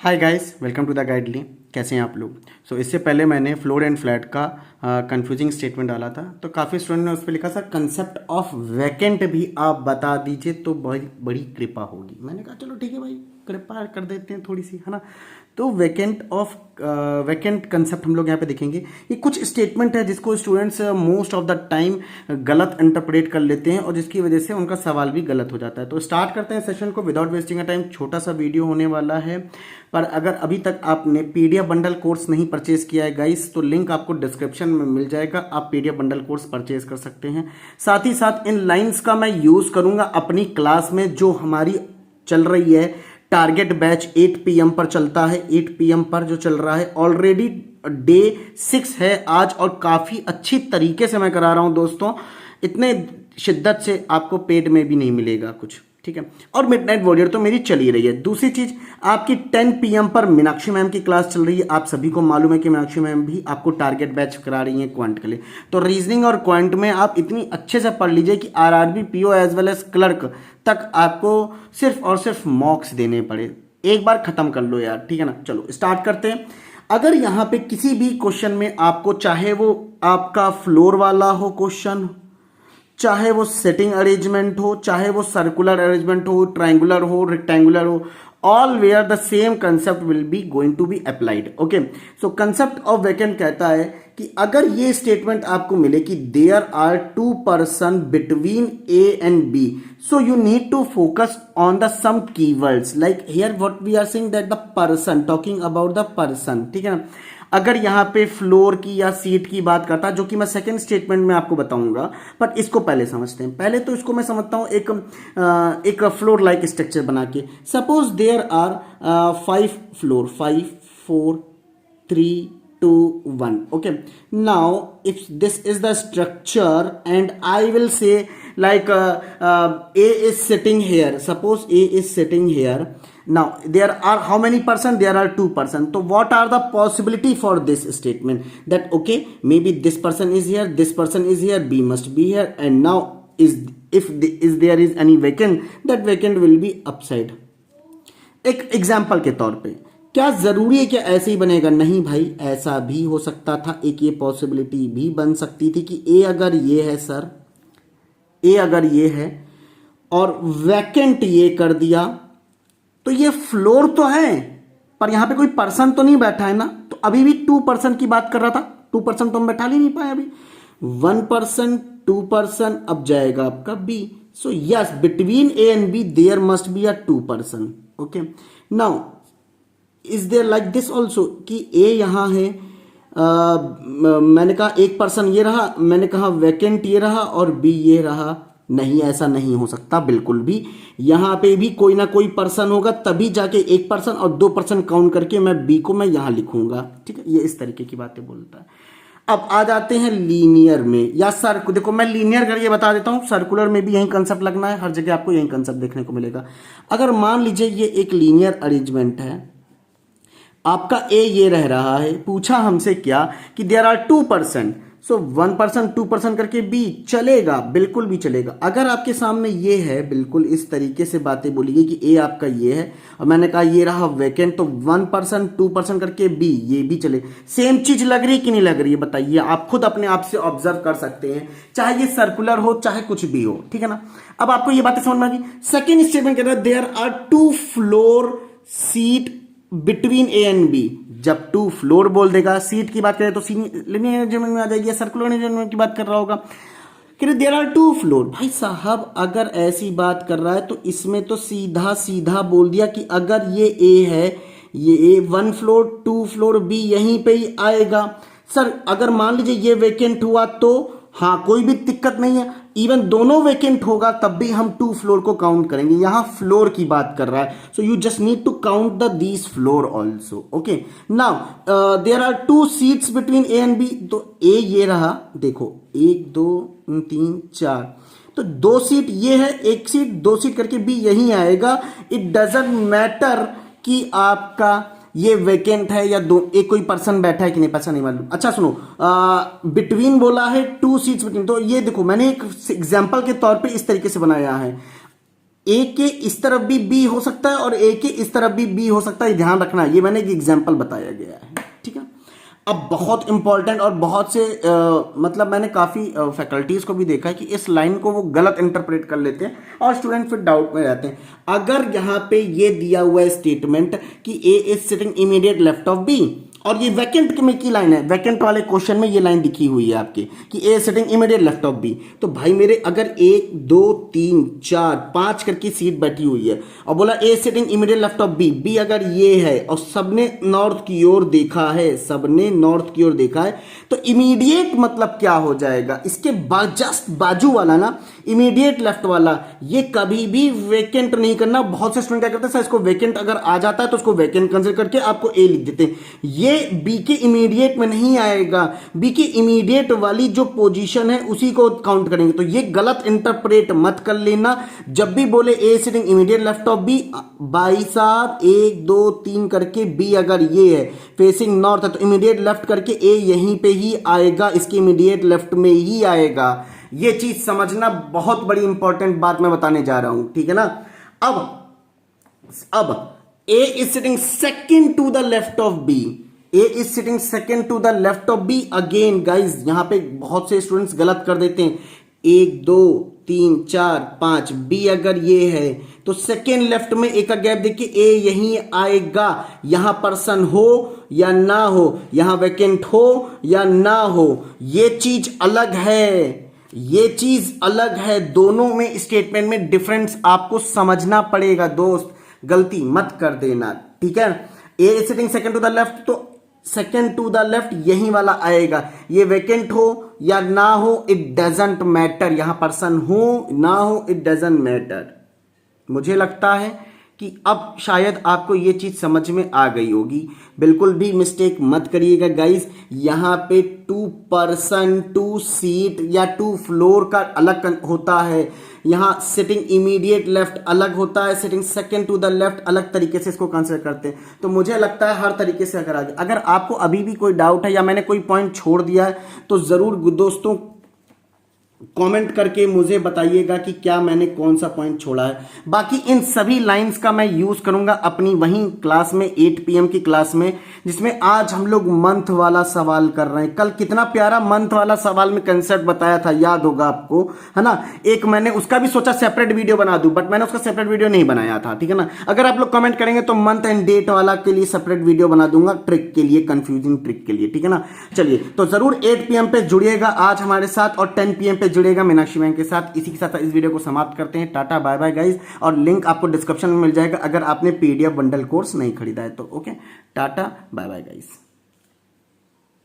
Hi guys, welcome to the Guidely. कैसे हैं आप लोग? इससे पहले मैंने फ्लोर एंड फ्लैट का कंफ्यूजिंग स्टेटमेंट डाला था, तो काफ़ी स्टूडेंट ने उस पर लिखा सर कंसेप्ट ऑफ वैकेंट भी आप बता दीजिए तो बड़ी बड़ी कृपा होगी। मैंने कहा चलो ठीक है भाई, कृपा कर देते हैं थोड़ी सी, है ना। तो वैकेंट कंसेप्ट हम लोग यहाँ पे देखेंगे। ये कुछ स्टेटमेंट है जिसको students most of the time गलत इंटरप्रेट कर लेते हैं और जिसकी वजह से उनका सवाल भी गलत हो जाता है। तो स्टार्ट करते हैं सेशन को विदाउट वेस्टिंग अ टाइम। छोटा सा वीडियो होने वाला है, पर अगर अभी तक आपने पीडीएफ बंडल कोर्स नहीं परचेज किया है गाइस, तो लिंक आपको डिस्क्रिप्शन में मिल जाएगा। आप पीडीएफ बंडल कोर्स परचेज कर सकते हैं। साथ ही साथ इन लाइंस का मैं यूज करूंगा अपनी क्लास में, जो हमारी चल रही है टारगेट बैच 8 PM पर चलता है। 8 PM पर जो चल रहा है, ऑलरेडी डे 6 है आज, और काफ़ी अच्छी तरीके से मैं करा रहा हूं दोस्तों। इतने शिद्दत से आपको पेड में भी नहीं मिलेगा कुछ, ठीक है। और मिडनाइट वॉरियर तो मेरी चल ही रही है। दूसरी चीज, आपकी 10 PM पर मीनाक्षी मैम की क्लास चल रही है। आप सभी को मालूम है कि मीनाक्षी मैम भी आपको टारगेट बैच करा रही हैं क्वांट के लिए। तो रीजनिंग और क्वांट में आप इतनी अच्छे से पढ़ लीजिए कि RRB PO as well as clerk तक आपको सिर्फ और सिर्फ मॉक्स देने पड़े। एक बार खत्म कर लो यार, ठीक है ना। चलो स्टार्ट करते हैं। अगर यहाँ पे किसी भी क्वेश्चन में आपको, चाहे वो आपका फ्लोर वाला हो क्वेश्चन, चाहे वो सेटिंग अरेंजमेंट हो, चाहे वो सर्कुलर अरेंजमेंट हो, ट्राइंगुलर हो, रेक्टेंगुलर हो, all where the same concept will be going to be applied. Okay, so concept of vacant कहता है कि अगर ये स्टेटमेंट आपको मिले कि there are two person between A and B, so you need to focus on the some keywords like here what we are saying that the person, talking about the person, ठीक है ना। अगर यहां पे floor की या seat की बात करता, जो कि मैं सेकंड स्टेटमेंट में आपको बताऊंगा, पर इसको पहले समझते हैं। पहले तो इसको मैं समझता हूं एक फ्लोर लाइक स्ट्रक्चर बना के। Suppose there are 5 floor, 5 4 3 2 1। Okay, now if this is the structure and I will say like A is sitting here. Suppose A is sitting here. Now there are how many person? There are 2 person. So what are the possibility for this statement? That okay, maybe this person is here, this person is here, B must be here, and now if there is any vacant, that vacant will be upside. एक example के तौर पे, क्या जरूरी है कि ऐसे ही बनेगा? नहीं भाई, ऐसा भी हो सकता था। एक ये पॉसिबिलिटी भी बन सकती थी कि ए अगर ये है सर, ए अगर ये है और वैकेंट ये कर दिया, तो ये फ्लोर तो है पर यहां पे कोई पर्सन तो नहीं बैठा है ना। तो अभी भी 2 पर्सन की बात कर रहा था, 2 पर्सन तो हम बैठा ही नहीं पाए अभी। 1 पर्सन, 2 पर्सन, अब जाएगा आपका B. So yes, between A and B there must be a 2 person. Okay, now is there like this also कि ए यहां है, मैंने कहा 1 पर्सन ये रहा, मैंने कहा वैकेंट ये रहा और बी ये रहा। नहीं, ऐसा नहीं हो सकता बिल्कुल भी। यहां पे भी कोई ना कोई पर्सन होगा, तभी जाके 1 पर्सन और 2 पर्सन काउंट करके मैं बी को मैं यहां लिखूंगा, ठीक है। ये इस तरीके की बातें बोलता है। अब आ जाते हैं लीनियर में या देखो मैं लीनियर करके बता देता हूं, सर्कुलर में भी यही कंसेप्ट लगना है। हर जगह आपको यही कंसेप्ट देखने को मिलेगा। अगर मान लीजिए ये एक लीनियर अरेंजमेंट है, आपका ए ये रह रहा है, पूछा हमसे क्या कि there are 2 person, so 1 person 2 person करके बी चलेगा, बिल्कुल भी चलेगा। अगर आपके सामने ये है, बिल्कुल इस तरीके से बातें बोली गई कि ए आपका ये है और मैंने कहा ये रहा वैकेंट, तो 1 पर्सन 2 पर्सन करके बी, ये भी चले। सेम चीज लग रही है कि नहीं लग रही है बताइए? आप खुद अपने आप से ऑब्जर्व कर सकते हैं, चाहे ये सर्कुलर हो चाहे कुछ भी हो, ठीक है ना। अब आपको ये बातें समझ में आ गई। सेकेंड स्टेटमेंट कह रहा है there are 2 floor seat between A and B. जब 2 फ्लोर बोल देगा, सीट की बात करें तो लिनियर अरेंजमेंट में आ जाएगी, सर्कुलर अरेंजमेंट की बात कर रहा होगा। There are 2 floor. भाई साहब, अगर ऐसी बात कर रहा है तो इसमें तो सीधा सीधा बोल दिया कि अगर ये ए है, ये ए 1 फ्लोर 2 फ्लोर बी यहीं पे ही आएगा। सर अगर मान लीजिए ये वेकेंट हुआ तो हाँ, कोई भी दिक्कत नहीं है। इवन दोनों वेकेंट होगा तब भी हम 2 फ्लोर को काउंट करेंगे। यहां फ्लोर की बात कर रहा है, so you just need to count the these floor also. Okay, now there are 2 seats between A and B. तो ए ये रहा, देखो 1 2 3 4, तो 2 सीट ये है, 1 सीट 2 सीट करके बी यहीं आएगा। इट डजंट मैटर कि आपका ये वेकेंट है या एक कोई पर्सन बैठा है कि नहीं, पर्सन नहीं मालूम। अच्छा सुनो, बिटवीन बोला है 2 सीट्स बिटवीन, तो ये देखो मैंने एक एग्जांपल के तौर पे इस तरीके से बनाया है। ए के इस तरफ भी बी हो सकता है और ए के इस तरफ भी बी हो सकता है, ध्यान रखना, ये मैंने एक एग्जाम्पल बताया गया है, ठीक है। अब बहुत इंपॉर्टेंट और बहुत से मतलब मैंने काफ़ी फैकल्टीज़ को भी देखा है कि इस लाइन को वो गलत इंटरप्रेट कर लेते हैं और स्टूडेंट फिर डाउट में रहते हैं। अगर यहाँ पे ये दिया हुआ है स्टेटमेंट कि A is sitting immediate left of B, और ये वैकेंट में की लाइन है, वैकेंट वाले क्वेश्चन में ये लाइन दिखी हुई है आपकी कि A sitting immediate left of B, तो भाई मेरे अगर 1 2 3 4 5 करके सीट बैठी हुई है और बोला A sitting immediate left of B, B अगर ये है और सबने नॉर्थ की ओर देखा है, सबने नॉर्थ की ओर देखा है, तो इमीडिएट मतलब क्या हो जाएगा, इसके जस्ट बाजू वाला ना इमीडिएट लेफ्ट वाला, ये कभी भी वेकेंट नहीं करना। बहुत से स्टूडेंट क्या करते हैं, इसको वेकेंट अगर आ जाता है तो उसको वेकेंट कंसीडर करके आपको ए लिख देते हैं, ये बी के इमीडिएट में नहीं आएगा, बी के इमीडिएट वाली जो पोजीशन है उसी को काउंट करेंगे, तो ये गलत इंटरप्रेट मत कर लेना। जब भी बोले A sitting immediate left of B, भाई साहब 1 2 3 करके बी अगर ये है फेसिंग नॉर्थ है तो इमीडिएट लेफ्ट करके ए यहीं पे ही आएगा, इसके इमीडिएट लेफ्ट में ही आएगा। ये चीज समझना, बहुत बड़ी इंपॉर्टेंट बात मैं बताने जा रहा हूं, ठीक है ना। अब A is sitting second to the left of B. A is sitting second to the left of B. Again guys, यहां पे बहुत से स्टूडेंट्स गलत कर देते हैं, 1 2 3 4 5, B अगर ये है तो सेकेंड लेफ्ट में एक का गैप देखिए, ए यहीं आएगा, यहां पर्सन हो या ना हो, यहां वैकेंट हो या ना हो, ये चीज अलग है, ये चीज अलग है, दोनों में स्टेटमेंट में डिफरेंस आपको समझना पड़ेगा दोस्त, गलती मत कर देना, ठीक है। A is sitting second to the left, तो सेकंड टू द लेफ्ट यही वाला आएगा, ये वेकेंट हो या ना हो इट डजंट मैटर, यहां पर्सन हो ना हो इट डजंट मैटर। मुझे लगता है कि अब शायद आपको ये चीज समझ में आ गई होगी, बिल्कुल भी मिस्टेक मत करिएगा गाइस। यहां पे 2 पर्सन 2 सीट या 2 फ्लोर का अलग होता है, यहां सिटिंग इमीडिएट लेफ्ट अलग होता है, sitting second to the left अलग तरीके से इसको कंसीडर करते हैं। तो मुझे लगता है हर तरीके से अगर आपको अभी भी कोई डाउट है या मैंने कोई पॉइंट छोड़ दिया है तो जरूर दोस्तों कमेंट करके मुझे बताइएगा कि क्या मैंने कौन सा पॉइंट छोड़ा है। बाकी इन सभी लाइंस का मैं यूज करूंगा अपनी वहीं क्लास में 8 PM की क्लास में, जिसमें आज हम लोग मंथ वाला सवाल कर रहे हैं। कल कितना प्यारा मंथ वाला सवाल में कंसेप्ट बताया था, याद होगा आपको, है ना। एक मैंने उसका भी सोचा सेपरेट वीडियो बना दूं, बट मैंने उसका सेपरेट वीडियो नहीं बनाया था, ठीक है ना। अगर आप लोग कमेंट करेंगे तो मंथ एंड डेट वाला के लिए सेपरेट वीडियो बना दूंगा, ट्रिक के लिए, कंफ्यूजिंग ट्रिक के लिए, ठीक है ना। चलिए तो जरूर 8 PM पे जुड़िएगा आज हमारे साथ और 10 PM पे जुड़ेगा मीनाक्षी मैम के साथ। इसी के साथ इस वीडियो को समाप्त करते हैं, टाटा बाय बाय गाइस, और लिंक आपको डिस्क्रिप्शन में मिल जाएगा अगर आपने PDF बंडल कोर्स नहीं खरीदा है तो। Okay, tata bye bye guys.